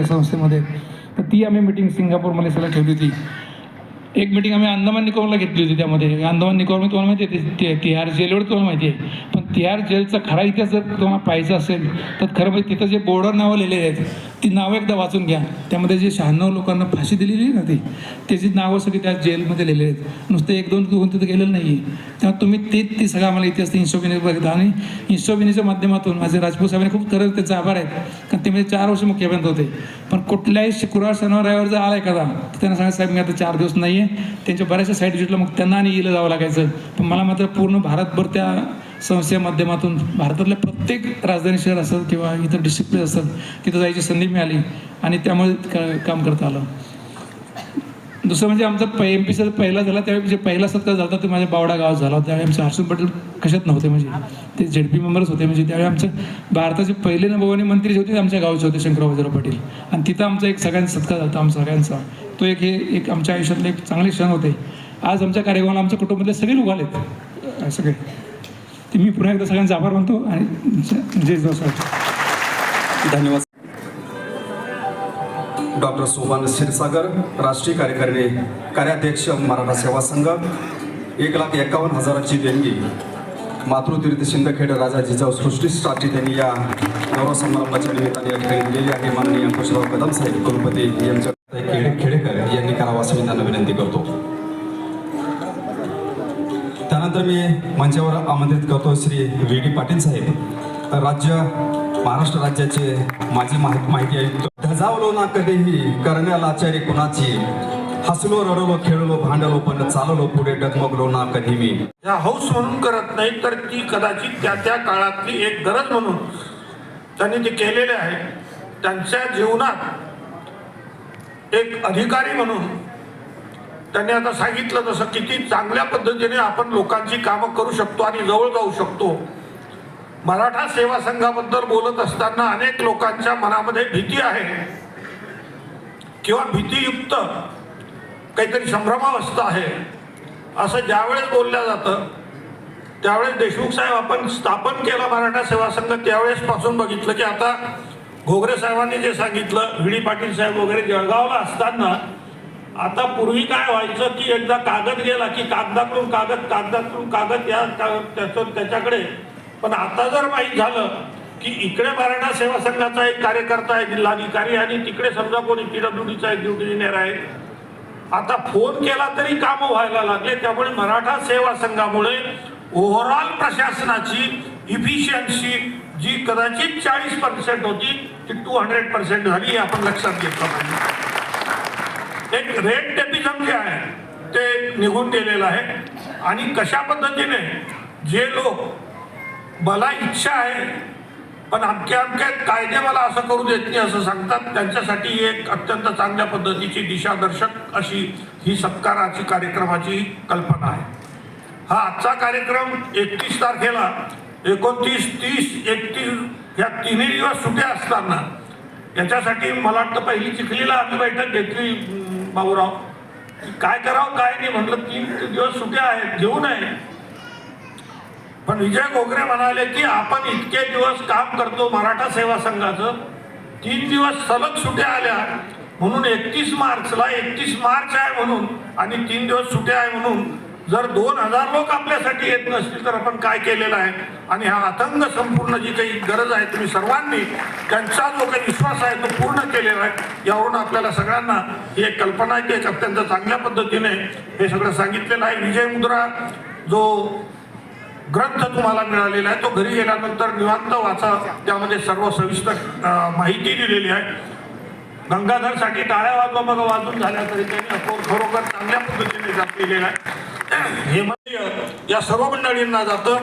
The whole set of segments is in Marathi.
संस्थेमध्ये तर ती आम्ही मीटिंग सिंगापूर मलेशियाला ठेवली होती. एक मीटिंग आम्ही अंदमान निकोबारला घेतली होती. त्यामध्ये अंदमान निकोबार तुम्हाला माहिती आहे तिहार जेलवर तुम्हाला माहिती आहे. पण तिहार जेलचा खरा इतिहास जर तुम्हाला पाहायचा असेल तर खरं म्हणजे तिथं जे बोर्डर नावं लिहिलेली आहेत ती नावं एकदा वाचून घ्या. त्यामध्ये जे 96 लोकांना फाशी दिलेली आहे ना त्याची नावं सगळी त्या जेलमध्ये लिहिलेली आहेत. नुसतं एक दोन तिथं गेलेलं नाही आहे. तेव्हा तुम्ही ते सगळं आम्हाला इतिहास इन्स्टॉबिनी बघितला आणि इन्स्टॉबिनीच्या माध्यमातून माझे राजपूत साहेबांनी खूप खरंच त्याचे आभार आहेत. कारण ते म्हणजे 4 वर्ष मुख्यमंत्री होते. पण कुठल्याही शुक्रवार शनिवार रविवार जर आला एखादा तर त्यांना सांगा साहेब मी आता 4 दिवस नाही आहे. त्यांच्या बऱ्याचशा साईड विजिटला मग त्यांना आणि येलं जावं लागायचं. पण मला मात्र पूर्ण भारतभर त्या संस्थेच्या माध्यमातून भारतातल्या प्रत्येक राजधानी शहर असेल किंवा इतर डिस्ट्रिक्ट असेल तिथं जायची संधी मिळाली आणि त्यामुळे काम करता आलं. दुसरं म्हणजे आमचा MP पहिला झाला त्यावेळी जे पहिला सत्कार झाला तो माझ्या बावडा गावात झाला होता. त्यावेळी आमचे हर्षुल पटेल कशात नव्हते म्हणजे ते ZP मेंबरच होते. म्हणजे त्यावेळी आमचं भारताचे पहिले नभोवाणी मंत्री जे होते ते आमच्या गावचे होते शंकरराव बाजीराव पाटील. आणि तिथं आमचा एक सगळ्यांचा सत्कार झाला आमचा सगळ्यांचा. तो एक आमच्या आयुष्यातले एक चांगले क्षण होते. आज आमच्या कार्यक्रमाला आमच्या कुटुंबातले सगळे लोक आलेत सगळे. ते मी पुन्हा एकदा सगळ्यांचा आभार मानतो आणि जय जोसाहेब धन्यवाद. डॉक्टर सोपान क्षीरसागर राष्ट्रीय कार्यकारिणी कार्याध्यक्ष मराठा सेवा संघ 1,51,000ची देणगी मातृतीर्थ शिंदखेड राजा जिजाऊ सृष्टीसाठी त्यांनी या गौरव समारंभाच्या निमित्ताने या ठिकाणी दिलेली आहे. माननीय अंकुशराव कदम साहेब कुलपती यांच्या खेडेकर यांनी करावा असं मी त्यांना विनंती करतो. त्यानंतर मी मंचावर आमंत्रित करतो श्री VD पाटील साहेब महाराष्ट्र राज्याचे माजी माहिती आयुक्त. धजावलो ना कधीही करण्याला आचारी कुणाची हसलो रडलो खेळलो भांडलो पण चाललो पुढे डगमगलो ना कधी मी. या हौस म्हणून करत नाही तर ती कदाचित त्या त्या काळातली एक गरज म्हणून त्यांनी ते केलेले आहे. त्यांच्या जीवनात एक अधिकारी म्हणून त्यांनी आता सांगितलं तसं किती चांगल्या पद्धतीने आपण लोकांची कामं करू शकतो आणि जवळ जाऊ शकतो. मराठा सेवा संघाबद्दल बोलत असताना अनेक लोकांच्या मनामध्ये भीती आहे किंवा भीतीयुक्त काहीतरी संभ्रमावस्था आहे असं ज्यावेळेस बोललं जातं त्यावेळेस देशमुख साहेब आपण स्थापन केला मराठा सेवा संघ त्यावेळेस पासून बघितलं की आता घोगरे साहेबांनी जे सांगितलं VD पाटील साहेब वगैरे जळगावला असताना आता पूर्वी काय व्हायचं की एकदा कागद गेला की कागदाकडून कागद या त्याच्याकडे. पण आता जर माहीत झालं की इकडे मराठा सेवा संघाचा एक कार्यकर्ता आहे जिल्हाधिकारी आणि तिकडे समजा कोणी PWDचा एक ड्युटी इंजिनियर आहे. आता फोन केला तरी कामं व्हायला लागले. त्यामुळे मराठा सेवा संघामुळे ओव्हरऑल प्रशासनाची इफिशियन्सी जी कदाचित 40% होती ती 200% झाली. आपण लक्षात घेतलं पाहिजे. एक रेड टेपिझम जे आहे ते निघून गेलेलं आहे. आणि कशा पद्धतीने जे लोक मला इच्छा आहे पण अमक्या कायदे मला असं करू देत नाही असं सांगतात त्यांच्यासाठी एक अत्यंत चांगल्या पद्धतीची दिशादर्शक अशी ही सत्काराची कार्यक्रमाची कल्पना आहे. हा आजचा कार्यक्रम 31 तारखेला 29, 30, 31 या 3 दिवस सुट्या असताना याच्यासाठी मला वाटतं पहिली चिखलीला आम्ही बैठक घेतली बाबूराव काय करावं काय नाही म्हटलं 3 दिवस सुट्या आहेत घेऊ नये. पण विजय घोगरे म्हणाले की आपण इतके दिवस काम करतो मराठा सेवा संघाचं 3 दिवस सलग सुट्या आल्या म्हणून 31 मार्च आहे म्हणून आणि 3 दिवस सुट्या आहे म्हणून जर 2000 लोक आपल्यासाठी येत नसतील तर आपण काय केलेलं आहे. आणि हा अथंग संपूर्ण जी काही गरज आहे तुम्ही सर्वांनी त्यांचा जो काही विश्वास आहे तो पूर्ण केलेला आहे. यावरून आपल्याला सगळ्यांना ही एक कल्पना आहे की एक अत्यंत चांगल्या पद्धतीने हे सगळं सांगितलेलं आहे. विजय मुद्रा जो ग्रंथ तुम्हाला मिळालेला आहे तो घरी गेल्यानंतर निवांत वाचा. त्यामध्ये सर्व सविस्तर माहिती दिलेली आहे. गंगाधरसाठी टाळ्या वाजवा बघा वाजून झाल्या तरी त्यांनी खरोखर चांगल्या पद्धतीने जपलेलं आहे. हे म्हणजे या सर्व मंडळींना जातं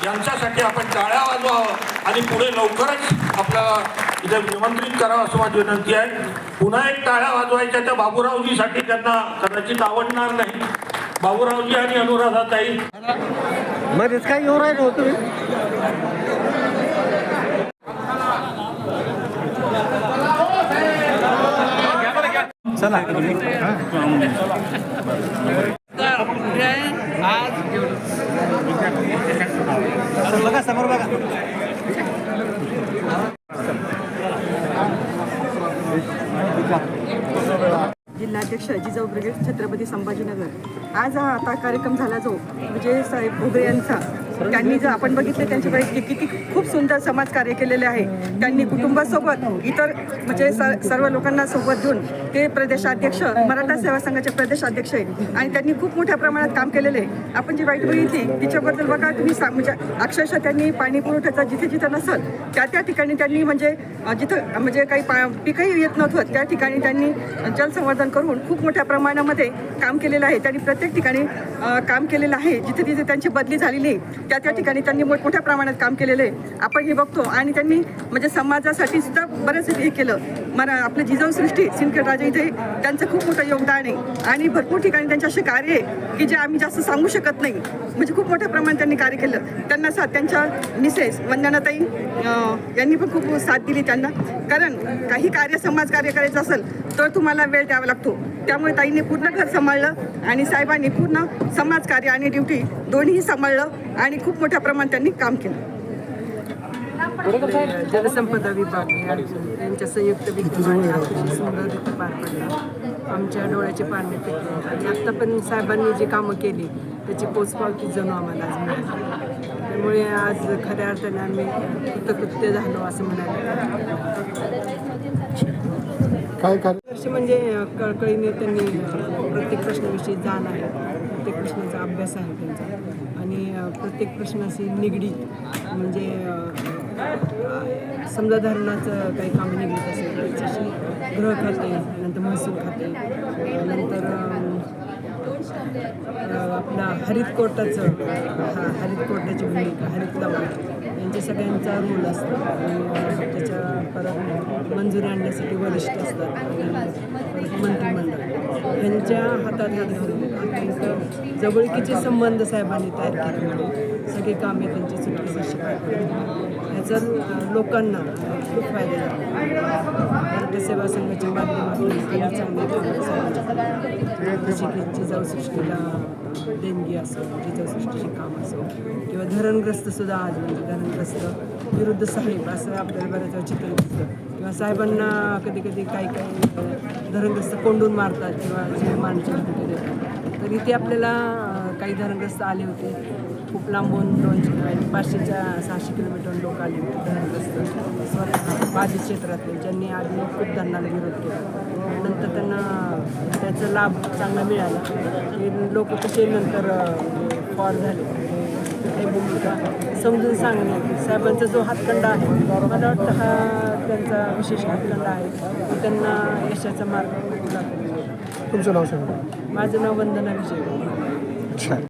यांच्यासाठी आपण टाळ्या वाजवावं आणि पुढे लवकरच आपल्याला इथे निमंत्रित करावं असं माझी विनंती आहे. पुन्हा एक टाळ्या वाजवायच्या त्या बाबूरावजीसाठी त्यांना कदाचित आवडणार नाही. बाबूरावजी आणि अनुराधाताई मध्येच काय येऊ राहिलं होतं चला आज बघा समोर बघा. जिल्हाध्यक्ष जिजाऊ ब्रिगेड छत्रपती संभाजीनगर आज हा आता कार्यक्रम झाला जो विजय साहेब भोगळे यांचा त्यांनी जर आपण बघितले त्यांच्या वैयक्तिक किती खूप सुंदर समाजकार्य केलेले आहे. त्यांनी कुटुंबासोबत इतर म्हणजे सर्व लोकांना सोबत घेऊन ते प्रदेशाध्यक्ष मराठा सेवा संघाचे प्रदेशाध्यक्ष आहेत आणि त्यांनी खूप मोठ्या प्रमाणात काम केलेले आहे. आपण जी वाईट बघितली तिच्याबद्दल बघा तुम्ही म्हणजे अक्षरशः त्यांनी पाणी पुरवठ्याचा जिथे जिथं नसेल त्या ठिकाणी त्यांनी म्हणजे जिथं म्हणजे काही पिकही येत नव्हतं त्या ठिकाणी त्यांनी जलसंवर्धन करून खूप मोठ्या प्रमाणामध्ये काम केलेलं आहे. त्यांनी प्रत्येक ठिकाणी काम केलेलं आहे. जिथे जिथे त्यांची बदली झालेली आहे त्या ठिकाणी त्यांनी मोठमोठ्या प्रमाणात काम केलेलं आहे आपण हे बघतो. आणि त्यांनी म्हणजे समाजासाठी सुद्धा बरंच हे केलं. मला आपलं जिजाऊ सृष्टी सिंदखेडराजा इथे त्यांचं खूप मोठं योगदान आहे आणि भरपूर ठिकाणी त्यांचे असे कार्य आहे की जे आम्ही जास्त सांगू शकत नाही. म्हणजे खूप मोठ्या प्रमाणात त्यांनी कार्य केलं. त्यांना साथ त्यांच्या मिसेस वंदनाताई यांनी पण खूप साथ दिली त्यांना. कारण काही समाज कार्य करायचं असेल तर तुम्हाला वेळ द्यावा लागतो. त्यामुळे ताईने पूर्ण घर सांभाळलं आणि साहेबांनी पूर्ण समाजकार्य आणि ड्युटी दोन्हीही सांभाळलं आणि खूप मोठ्या प्रमाणात त्यांनी काम केलं. जलसंपदा विभाग यांच्या संयुक्त विद्यमाने अतिशय सुंदर पार पडला. आमच्या डोळ्याचे पारणे पेटले आणि आत्ता पण साहेबांनी जी कामं केली त्याची पोचपावती जणू आम्हाला आज मिळाली. त्यामुळे आज खऱ्या अर्थाने आम्ही कृतकृत्य झालो असं म्हणायला वर्ष म्हणजे कळकळीने त्यांनी प्रत्येक प्रश्नाविषयी जाण आहे. प्रत्येक प्रश्नाचा अभ्यास आहे त्यांचा आणि प्रत्येक प्रश्नाशी निगडीत म्हणजे समजा धरणाचं काही कामं निगडीत असेल त्याच्याशी गृह खाते नंतर महसूल खाते नंतर आपला हरित कोर्टाची भूमिका हरित लवाद यांच्या सगळ्यांचा रोल असतो. आणि त्याच्या परत मंजुरी आणण्यासाठी वरिष्ठ असतात परत मंत्रिमंडळ यांच्या हातात हात घालून अत्यंत जवळकीचे संबंध साहेबांनी तयार केल्यामुळे सगळे कामे त्यांची चुटकीसरशी पार पडली. याचा लोकांना खूप फायदा झाला. मराठा सेवा संघाच्या माध्यमातून त्यांनी चांगले कामं जशी की जिजाऊ सृष्टीला देणगी असो जिजाऊ सृष्टीचे काम असो किंवा धरणग्रस्तसुद्धा आज म्हणजे धरणग्रस्त विरुद्ध साहेब असं आपल्याला बऱ्याच वेळा चित्र दिसतं किंवा साहेबांना कधी कधी काही धरणग्रस्त कोंडून मारतात किंवा जे मानचित्र कुठे देतात. तर इथे आपल्याला काही धरणग्रस्त आले होते खूप लांबून 500-600 किलोमीटर लोक आले होते धरणग्रस्त स्वतः बाधित क्षेत्रातले ज्यांनी आधी खूप धरणाला विरोध केला. नंतर त्यांना त्याचा लाभ चांगला मिळाला. हे लोक कसे नंतर फॉर झाले कुठली भूमिका समजून सांगण्यात साहेबांचा जो हातखंडा आहे मला वाटतं हा त्यांचा विशेष हातखंडा आहे की त्यांना यशाचा मार्ग लागतो. तुमचं नाव सांगा. माझं नाव वंदना विजय.